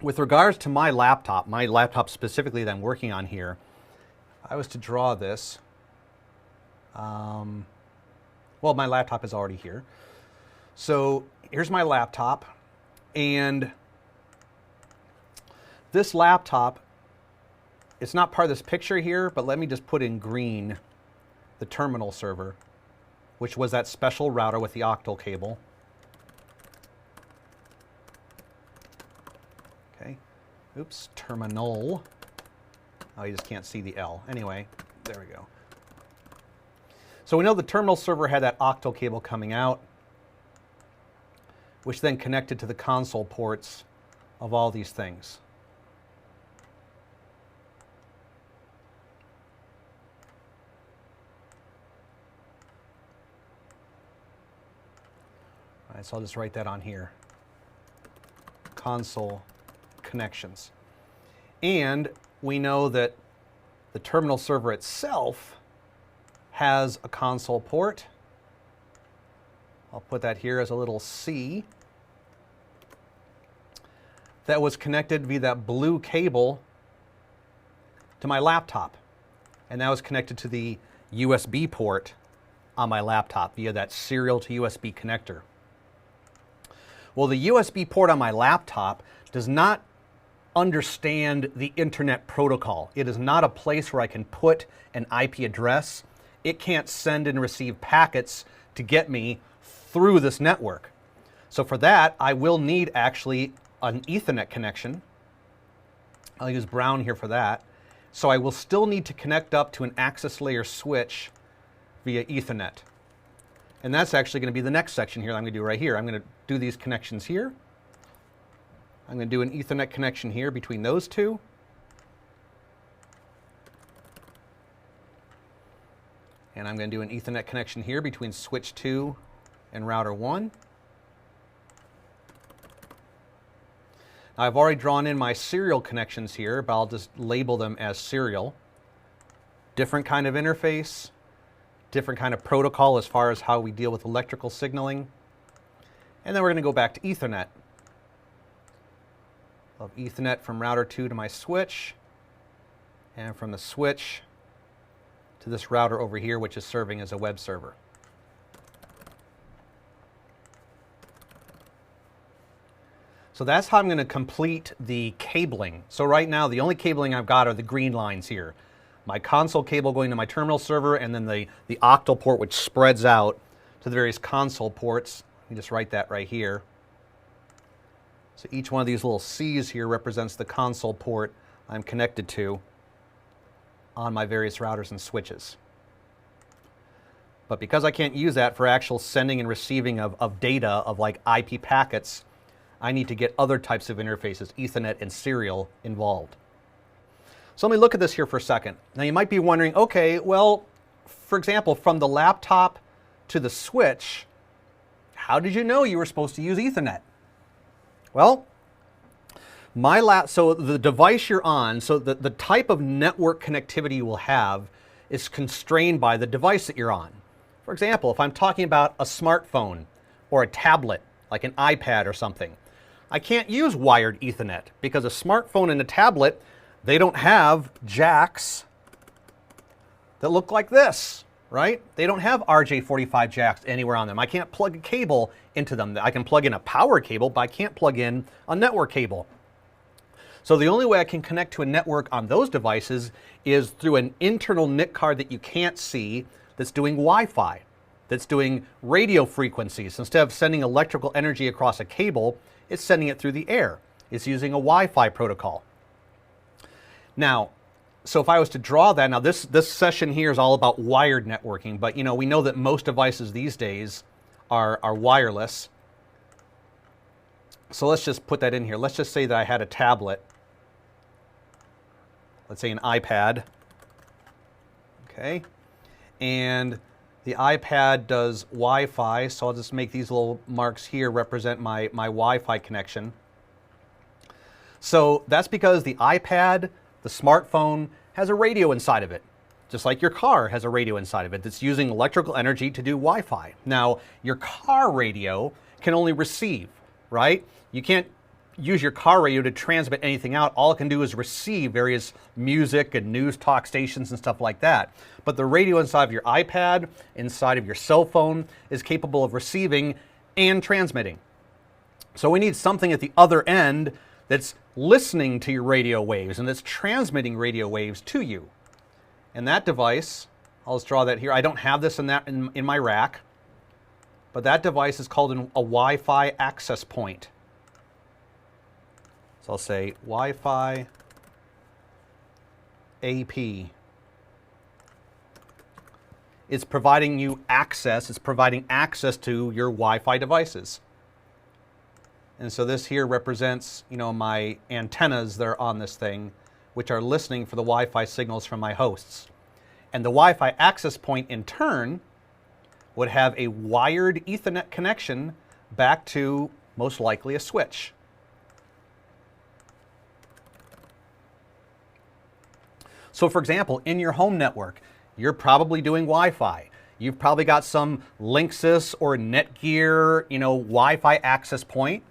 with regards to my laptop specifically that I'm working on here, if I was to draw this, well, my laptop is already here. So here's my laptop, and this laptop, it's not part of this picture here, but let me just put in green the terminal server, which was that special router with the octal cable. Okay, oops, terminal. Oh, you just can't see the L. Anyway, there we go. So we know the terminal server had that octal cable coming out, which then connected to the console ports of all these things. All right, so I'll just write that on here. Console connections. And we know that the terminal server itself has a console port. I'll put that here as a little C. That was connected via that blue cable to my laptop. And that was connected to the USB port on my laptop via that serial to USB connector. Well, the USB port on my laptop does not understand the internet protocol. It is not a place where I can put an IP address. It can't send and receive packets to get me through this network. So for that, I will need actually an Ethernet connection. I'll use brown here for that. So I will still need to connect up to an access layer switch via Ethernet. And that's actually going to be the next section here that I'm going to do right here. I'm going to do these connections here. I'm going to do an Ethernet connection here between those two. And I'm going to do an Ethernet connection here between switch 2 and router 1. Now I've already drawn in my serial connections here, but I'll just label them as serial. Different kind of interface, different kind of protocol as far as how we deal with electrical signaling. And then we're going to go back to Ethernet. Of Ethernet from router 2 to my switch, and from the switch to this router over here, which is serving as a web server. So that's how I'm going to complete the cabling. So right now, the only cabling I've got are the green lines here. My console cable going to my terminal server, and then the octal port, which spreads out to the various console ports. You just write that right here. So each one of these little C's here represents the console port I'm connected to on my various routers and switches. But because I can't use that for actual sending and receiving of data of like IP packets, I need to get other types of interfaces, Ethernet and serial, involved. So let me look at this here for a second. Now you might be wondering, okay, well, for example, from the laptop to the switch, how did you know you were supposed to use Ethernet? Well, so the device you're on, so the type of network connectivity you will have is constrained by the device that you're on. For example, if I'm talking about a smartphone or a tablet, like an iPad or something, I can't use wired Ethernet because a smartphone and a tablet, they don't have jacks that look like this, right? They don't have RJ45 jacks anywhere on them. I can't plug a cable into them. I can plug in a power cable, but I can't plug in a network cable. So the only way I can connect to a network on those devices is through an internal NIC card that you can't see that's doing Wi-Fi, that's doing radio frequencies. Instead of sending electrical energy across a cable, it's sending it through the air. It's using a Wi-Fi protocol. Now, so if I was to draw that, now this session here is all about wired networking, but you know, we know that most devices these days are wireless. So let's just put that in here. Let's just say that I had a tablet. Let's say an iPad. Okay. And the iPad does Wi-Fi, so I'll just make these little marks here represent my Wi-Fi connection. So that's because the iPad, the smartphone, has a radio inside of it. Just like your car has a radio inside of it that's using electrical energy to do Wi-Fi. Now, your car radio can only receive, right? You can't use your car radio to transmit anything out. All it can do is receive various music and news talk stations and stuff like that. But the radio inside of your iPad, inside of your cell phone, is capable of receiving and transmitting. So we need something at the other end that's listening to your radio waves and that's transmitting radio waves to you. And that device, I'll just draw that here. I don't have this in my rack, but that device is called a Wi-Fi access point. So I'll say Wi-Fi AP. It's providing you access. It's providing access to your Wi-Fi devices. And so this here represents, my antennas that are on this thing, which are listening for the Wi-Fi signals from my hosts. And the Wi-Fi access point in turn would have a wired Ethernet connection back to most likely a switch. So for example, in your home network, you're probably doing Wi-Fi. You've probably got some Linksys or Netgear, Wi-Fi access point.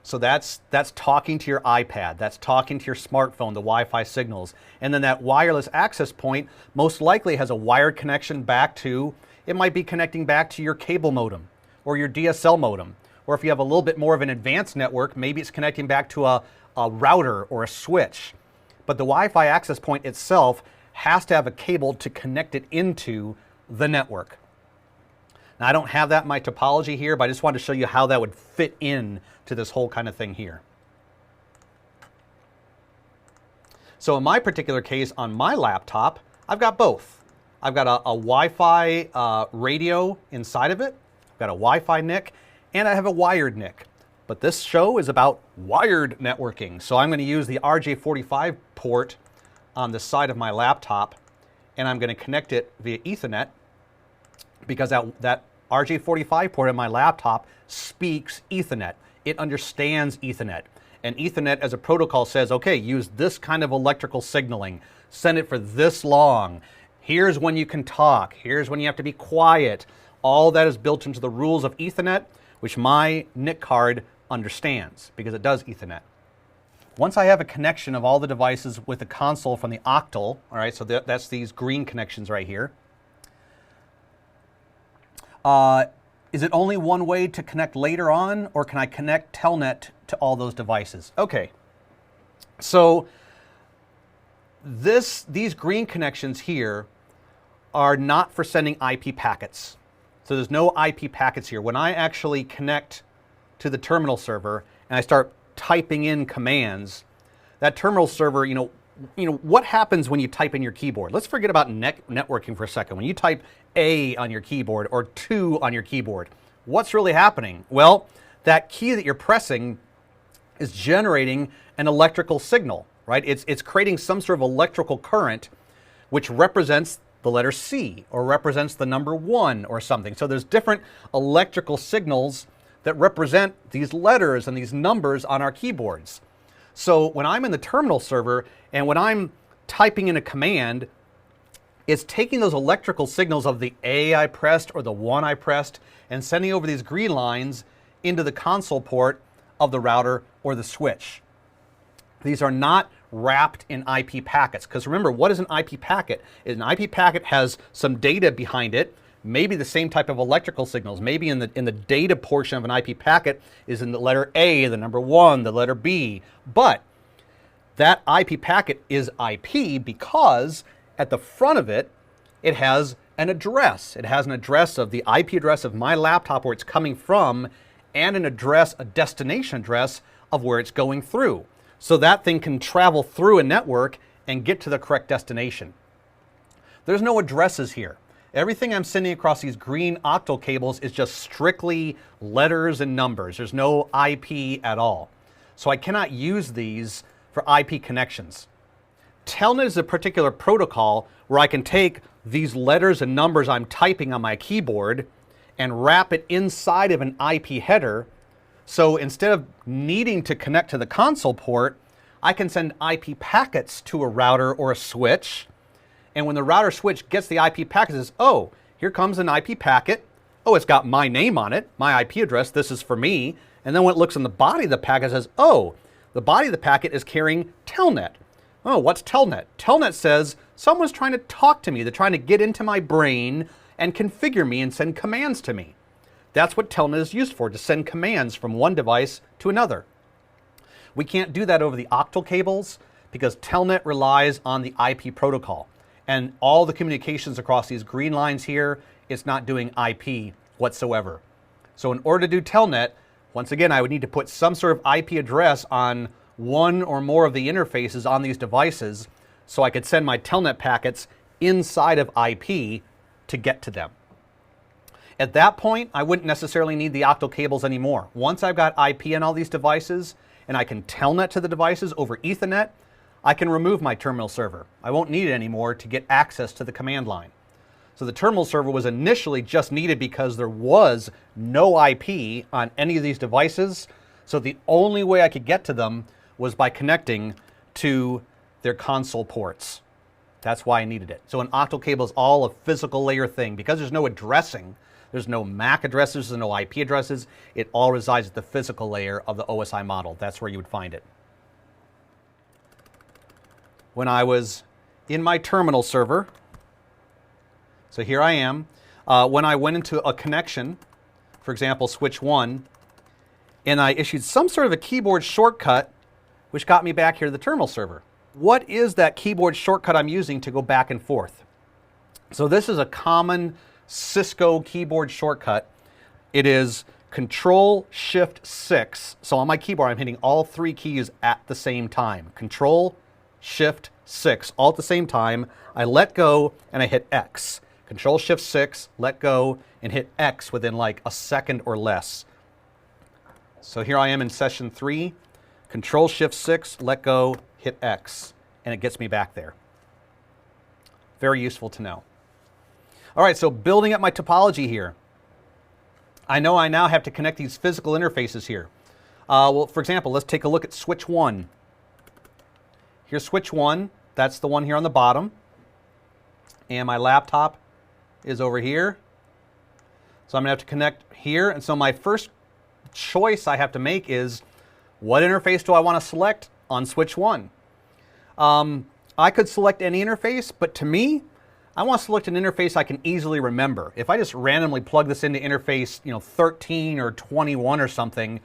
So that's talking to your iPad, that's talking to your smartphone, the Wi-Fi signals. And then that wireless access point most likely has a wired connection back to, it might be connecting back to your cable modem or your DSL modem. Or if you have a little bit more of an advanced network, maybe it's connecting back to a router or a switch. But the Wi-Fi access point itself has to have a cable to connect it into the network. Now I don't have that in my topology here, but I just wanted to show you how that would fit in to this whole kind of thing here. So in my particular case on my laptop, I've got both. I've got a Wi-Fi radio inside of it, I've got a Wi-Fi NIC, and I have a wired NIC. But this show is about wired networking. So I'm going to use the RJ45 port on the side of my laptop, and I'm going to connect it via Ethernet because that RJ45 port on my laptop speaks Ethernet. It understands Ethernet. And Ethernet as a protocol says, okay, use this kind of electrical signaling. Send it for this long. Here's when you can talk. Here's when you have to be quiet. All that is built into the rules of Ethernet, which my NIC card understands because it does Ethernet. Once I have a connection of all the devices with the console from the Octal, all right, so that's these green connections right here. Is it only one way to connect later on, or can I connect Telnet to all those devices? Okay, so these green connections here are not for sending IP packets. So there's no IP packets here. When I actually connect to the terminal server and I start typing in commands, that terminal server, what happens when you type in your keyboard? Let's forget about networking for a second. When you type A on your keyboard or 2 on your keyboard, what's really happening? Well, that key that you're pressing is generating an electrical signal, right? It's creating some sort of electrical current which represents the letter C or represents the number 1 or something. So there's different electrical signals that represent these letters and these numbers on our keyboards. So when I'm in the terminal server and when I'm typing in a command, it's taking those electrical signals of the A I pressed or the 1 I pressed and sending over these green lines into the console port of the router or the switch. These are not wrapped in IP packets, because remember, what is an IP packet? An IP packet has some data behind it, maybe the same type of electrical signals. Maybe in the data portion of an IP packet is in the letter A, the number 1, the letter B. But that IP packet is IP because at the front of it, it has an address. It has an address of the IP address of my laptop where it's coming from and an address, a destination address of where it's going through. So that thing can travel through a network and get to the correct destination. There's no addresses here. Everything I'm sending across these green octal cables is just strictly letters and numbers. There's no IP at all. So I cannot use these for IP connections. Telnet is a particular protocol where I can take these letters and numbers I'm typing on my keyboard and wrap it inside of an IP header. So instead of needing to connect to the console port, I can send IP packets to a router or a switch. And when the router switch gets the IP packet, it says, oh, here comes an IP packet. Oh, it's got my name on it, my IP address. This is for me. And then when it looks in the body of the packet, it says, oh, The body of the packet is carrying telnet. Oh, what's telnet? Telnet says someone's trying to talk to me. They're trying to get into my brain and configure me and send commands to me. That's what telnet is used for, to send commands from one device to another. We can't do that over the octal cables because telnet relies on the IP protocol. And all the communications across these green lines here, it's not doing IP whatsoever. So in order to do telnet, once again, I would need to put some sort of IP address on one or more of the interfaces on these devices so I could send my telnet packets inside of IP to get to them. At that point, I wouldn't necessarily need the octal cables anymore. Once I've got IP on all these devices and I can telnet to the devices over Ethernet, I can remove my terminal server. I won't need it anymore to get access to the command line. So the terminal server was initially just needed because there was no IP on any of these devices. So the only way I could get to them was by connecting to their console ports. That's why I needed it. So an octal cable is all a physical layer thing. Because there's no addressing, there's no MAC addresses, there's no IP addresses, it all resides at the physical layer of the OSI model. That's where you would find it. When I was in my terminal server, so here I am, when I went into a connection, for example, switch 1, and I issued some sort of a keyboard shortcut, which got me back here to the terminal server. What is that keyboard shortcut I'm using to go back and forth? So this is a common Cisco keyboard shortcut. It is Control-Shift-6. So on my keyboard, I'm hitting all three keys at the same time. Control-Shift-6, all at the same time. I let go and I hit X. Control-Shift-6, let go, and hit X within like a second or less. So here I am in session 3. Control-Shift-6, let go, hit X, and it gets me back there. Very useful to know. All right, so building up my topology here. I know I now have to connect these physical interfaces here. Well, for example, let's take a look at switch 1. Here's switch 1. That's the one here on the bottom. And my laptop is over here. So I'm going to have to connect here. And so my first choice I have to make is, what interface do I want to select on switch 1? I could select any interface, but to me, I want to select an interface I can easily remember. If I just randomly plug this into interface, 13 or 21 or something,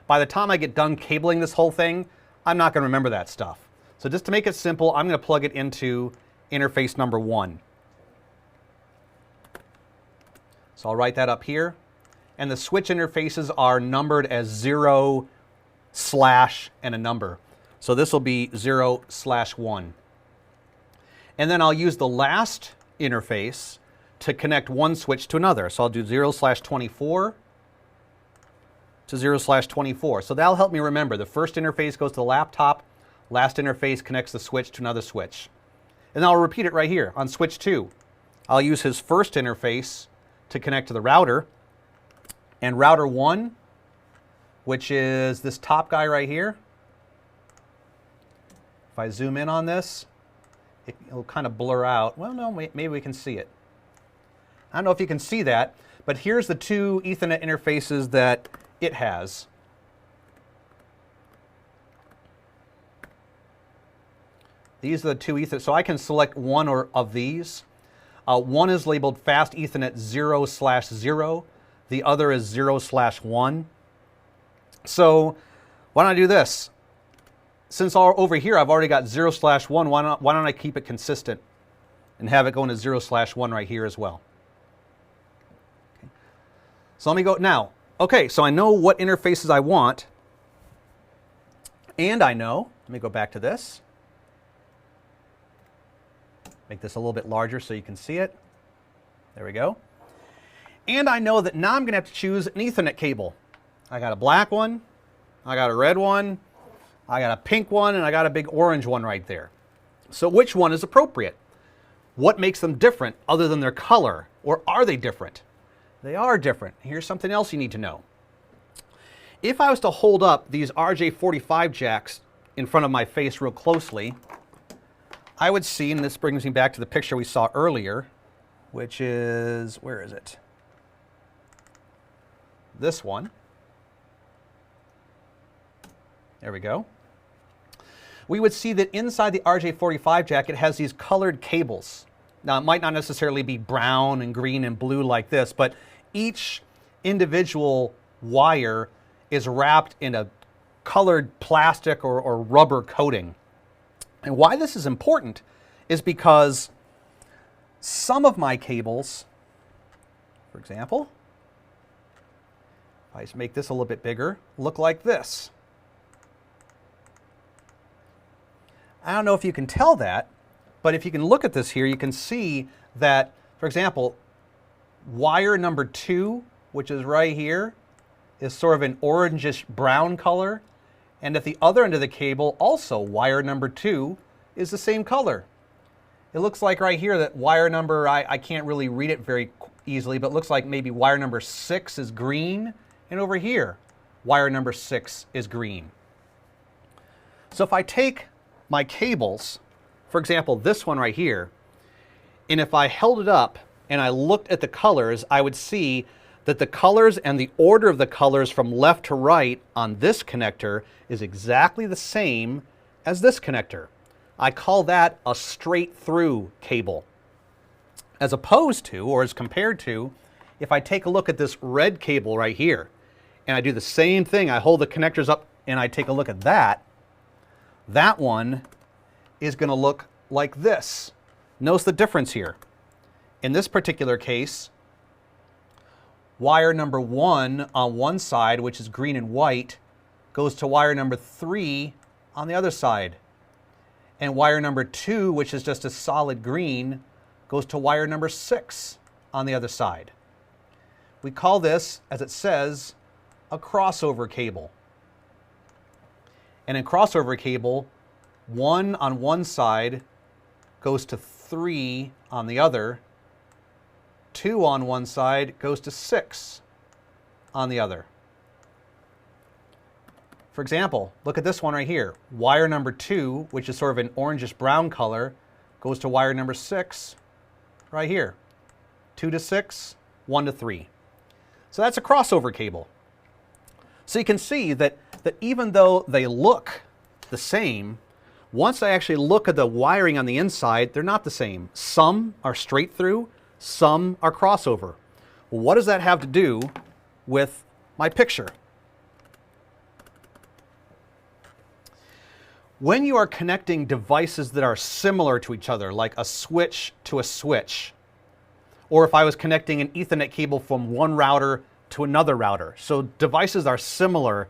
by the time I get done cabling this whole thing, I'm not going to remember that stuff. So just to make it simple, I'm going to plug it into interface number 1. So I'll write that up here. And the switch interfaces are numbered as 0, slash, and a number. So this will be 0/1. And then I'll use the last interface to connect one switch to another. So I'll do 0/24 to 0/24. So that'll help me remember. The first interface goes to the laptop, last interface connects the switch to another switch. And I'll repeat it right here on switch 2. I'll use his first interface to connect to the router, and router 1, which is this top guy right here. If I zoom in on this, it'll kind of blur out. Well, no, maybe we can see it. I don't know if you can see that, but here's the two Ethernet interfaces that it has. These are the two Ethernet. So I can select one or of these. One is labeled Fast Ethernet 0/0. The other is 0/1. So why don't I do this? Since over here I've already got 0/1, why don't I keep it consistent and have it go into 0/1 right here as well? Okay. So let me go now. Okay, so I know what interfaces I want. And I know, let me go back to this. Make this a little bit larger so you can see it. There we go. And I know that now I'm going to have to choose an Ethernet cable. I got a black one, I got a red one, I got a pink one, and I got a big orange one right there. So which one is appropriate? What makes them different other than their color? Or are they different? They are different. Here's something else you need to know. If I was to hold up these RJ45 jacks in front of my face real closely, I would see, and this brings me back to the picture we saw earlier, which is, where is it? This one. There we go. we would see that inside the RJ45 jack, it has these colored cables. Now, it might not necessarily be brown and green and blue like this, but each individual wire is wrapped in a colored plastic or rubber coating. And why this is important is because some of my cables, for example, if I just make this a little bit bigger, look like this. I don't know if you can tell that, but if you can look at this here, you can see that, for example, wire number 2, which is right here, is sort of an orangish brown color. And at the other end of the cable, also wire number 2 is the same color. It looks like right here that wire number, I can't really read it very easily, but it looks like maybe wire number 6 is green, and over here, wire number 6 is green. So if I take my cables, for example, this one right here, and if I held it up and I looked at the colors, I would see that the colors and the order of the colors from left to right on this connector is exactly the same as this connector. I call that a straight through cable. As opposed to, or as compared to, if I take a look at this red cable right here, and I do the same thing, I hold the connectors up and I take a look at that, that one is going to look like this. Notice the difference here. In this particular case, wire number 1 on one side, which is green and white, goes to wire number 3 on the other side. And wire number 2, which is just a solid green, goes to wire number 6 on the other side. We call this, as it says, a crossover cable. And in crossover cable, 1 on one side goes to 3 on the other, 2 on one side goes to 6 on the other. For example, look at this one right here. Wire number 2, which is sort of an orangish brown color, goes to wire number 6 right here. 2 to 6, 1 to 3. So that's a crossover cable. So you can see that even though they look the same, once I actually look at the wiring on the inside, they're not the same. Some are straight through, some are crossover. Well, what does that have to do with my picture? When you are connecting devices that are similar to each other, like a switch to a switch, or if I was connecting an Ethernet cable from one router to another router, so devices are similar,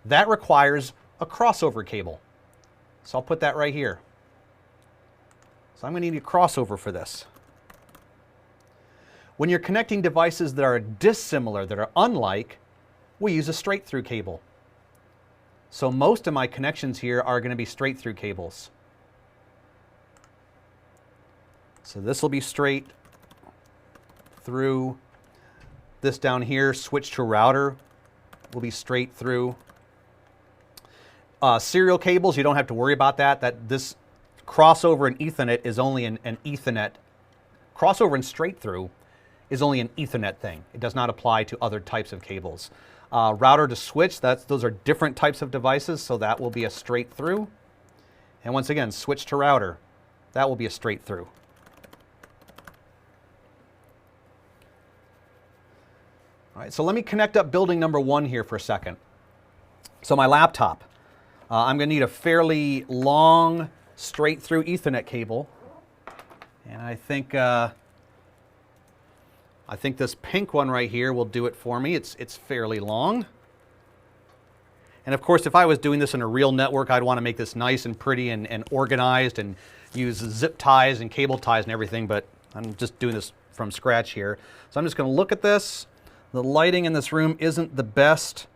that requires a crossover cable. So I'll put that right here. So I'm going to need a crossover for this. When you're connecting devices that are dissimilar, that are unlike, we use a straight through cable. So most of my connections here are going to be straight through cables. So this will be straight through. This down here, switch to router, will be straight through. Serial cables, you don't have to worry about that. This crossover and Ethernet is only an Ethernet. Crossover and straight through is only an Ethernet thing. It does not apply to other types of cables. Router to switch, those are different types of devices, so that will be a straight through. And once again, switch to router, that will be a straight through. All right, so let me connect up building number 1 here for a second. So my laptop, I'm going to need a fairly long straight through Ethernet cable. And I think this pink one right here will do it for me. It's fairly long. And of course, if I was doing this in a real network, I'd want to make this nice and pretty and organized and use zip ties and cable ties and everything, but I'm just doing this from scratch here. So I'm just going to look at this. The lighting in this room isn't the best,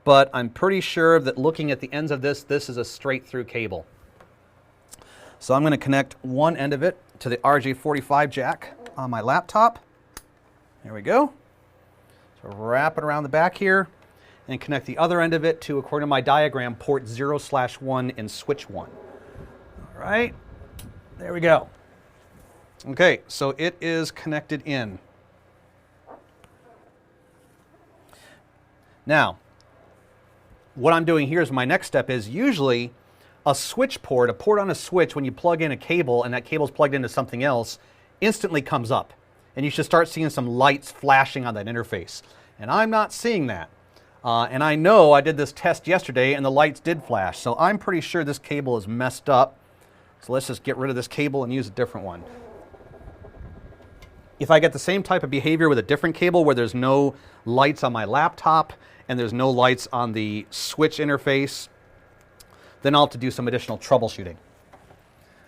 but I'm pretty sure that looking at the ends of this is a straight through cable. So I'm going to connect one end of it to the RJ45 jack on my laptop. There we go. So wrap it around the back here and connect the other end of it to, according to my diagram, port 0/1 in switch 1. All right, there we go. Okay, so it is connected in. Now, what I'm doing here is my next step is usually a switch port, a port on a switch, when you plug in a cable and that cable's plugged into something else, instantly comes up. And you should start seeing some lights flashing on that interface. And I'm not seeing that. And I know I did this test yesterday and the lights did flash. So I'm pretty sure this cable is messed up. So let's just get rid of this cable and use a different one. If I get the same type of behavior with a different cable where there's no lights on my laptop and there's no lights on the switch interface, then I'll have to do some additional troubleshooting.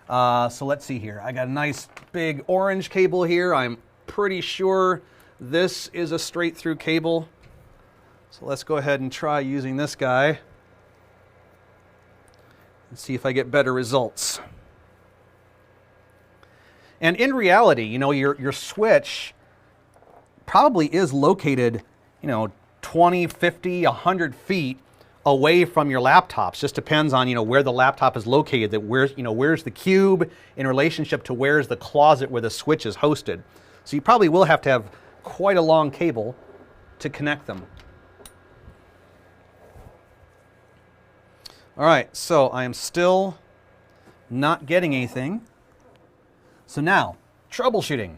So let's see here. I got a nice big orange cable here. I'm pretty sure this is a straight through cable. So let's go ahead and try using this guy and see if I get better results. And in reality, you know, your switch probably is located, 20, 50, 100 feet away from your laptops. Just depends on, where the laptop is located. That where's the cube in relationship to where's the closet where the switch is hosted. So you probably will have to have quite a long cable to connect them. All right, so I am still not getting anything. So now, troubleshooting.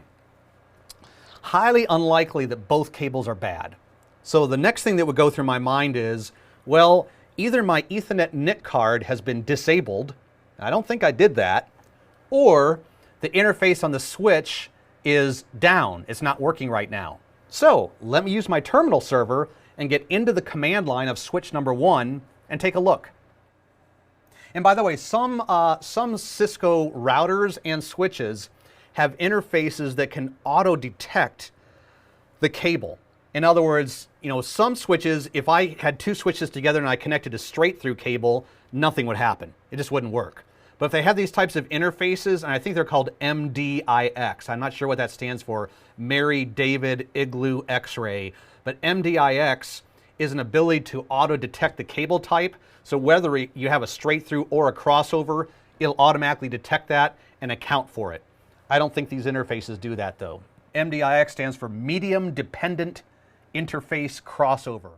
Highly unlikely that both cables are bad. So the next thing that would go through my mind is, well, either my Ethernet NIC card has been disabled, I don't think I did that, or the interface on the switch is down, it's not working right now. So let me use my terminal server and get into the command line of switch number 1 and take a look. And by the way, some Cisco routers and switches have interfaces that can auto-detect the cable. In other words, some switches, if I had two switches together and I connected a straight through cable, nothing would happen. It just wouldn't work. But if they have these types of interfaces, and I think they're called MDIX, I'm not sure what that stands for, Mary, David, Igloo, X-ray, but MDIX is an ability to auto-detect the cable type. So whether you have a straight through or a crossover, it'll automatically detect that and account for it. I don't think these interfaces do that though. MDIX stands for Medium Dependent Interface Crossover.